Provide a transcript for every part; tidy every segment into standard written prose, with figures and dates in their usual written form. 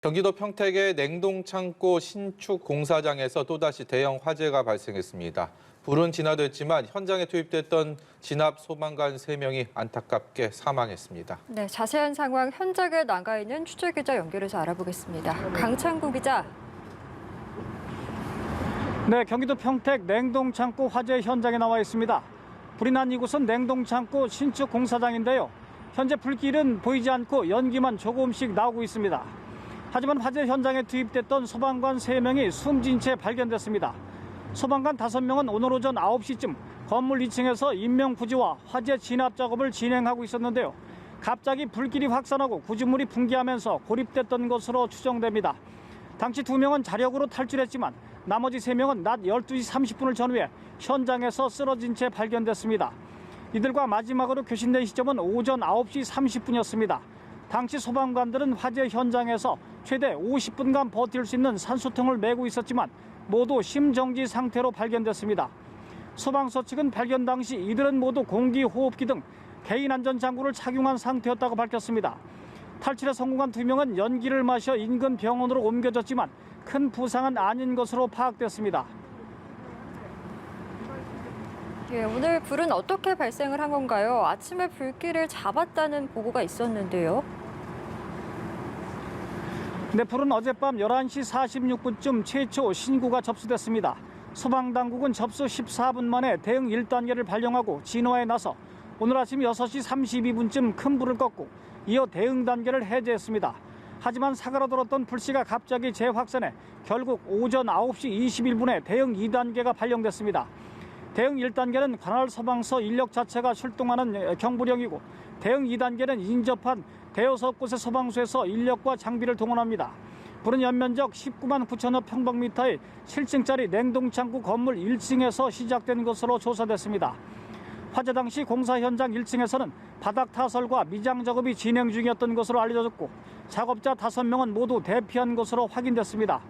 경기도 평택의 냉동창고 신축 공사장에서 또다시 대형 화재가 발생했습니다. 불은 진화됐지만 현장에 투입됐던 진압 소방관 3명이 안타깝게 사망했습니다. 네, 자세한 상황 현장에 나가 있는 취재기자 연결해서 알아보겠습니다. 강창구 기자. 네, 경기도 평택 냉동창고 화재 현장에 나와 있습니다. 불이 난 이곳은 냉동창고 신축 공사장인데요. 현재 불길은 보이지 않고 연기만 조금씩 나오고 있습니다. 하지만 화재 현장에 투입됐던 소방관 3명이 숨진 채 발견됐습니다. 소방관 5명은 오늘 오전 9시쯤 건물 2층에서 인명구조와 화재 진압 작업을 진행하고 있었는데요. 갑자기 불길이 확산하고 구조물이 붕괴하면서 고립됐던 것으로 추정됩니다. 당시 2명은 자력으로 탈출했지만 나머지 3명은 낮 12시 30분을 전후에 현장에서 쓰러진 채 발견됐습니다. 이들과 마지막으로 교신된 시점은 오전 9시 30분이었습니다. 당시 소방관들은 화재 현장에서 최대 50분간 버틸 수 있는 산소통을 메고 있었지만 모두 심정지 상태로 발견됐습니다. 소방서 측은 발견 당시 이들은 모두 공기호흡기 등 개인 안전장구를 착용한 상태였다고 밝혔습니다. 탈출에 성공한 2명은 연기를 마셔 인근 병원으로 옮겨졌지만 큰 부상은 아닌 것으로 파악됐습니다. 예, 오늘 불은 어떻게 발생을 한 건가요? 아침에 불길을 잡았다는 보고가 있었는데요. 네, 불은 어젯밤 11시 46분쯤 최초 신고가 접수됐습니다. 소방당국은 접수 14분 만에 대응 1단계를 발령하고 진화에 나서 오늘 아침 6시 32분쯤 큰 불을 껐고 이어 대응 단계를 해제했습니다. 하지만 사그라들었던 불씨가 갑자기 재확산해 결국 오전 9시 21분에 대응 2단계가 발령됐습니다. 대응 1단계는 관할 소방서 인력 자체가 출동하는 경보령이고 대응 2단계는 인접한 대여섯 곳의 소방서에서 인력과 장비를 동원합니다. 불은 연면적 19만 9천여 평방미터의 7층짜리 냉동창고 건물 1층에서 시작된 것으로 조사됐습니다. 화재 당시 공사 현장 1층에서는 바닥 타설과 미장 작업이 진행 중이었던 것으로 알려졌고 작업자 5명은 모두 대피한 것으로 확인됐습니다.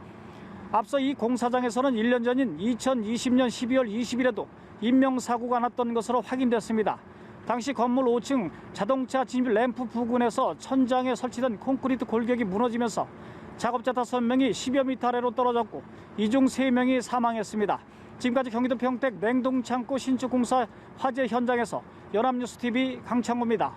앞서 이 공사장에서는 1년 전인 2020년 12월 20일에도 인명사고가 났던 것으로 확인됐습니다. 당시 건물 5층 자동차 진입 램프 부근에서 천장에 설치된 콘크리트 골격이 무너지면서 작업자 5명이 10여 미터 아래로 떨어졌고 이 중 3명이 사망했습니다. 지금까지 경기도 평택 냉동창고 신축공사 화재 현장에서 연합뉴스TV 강창구입니다.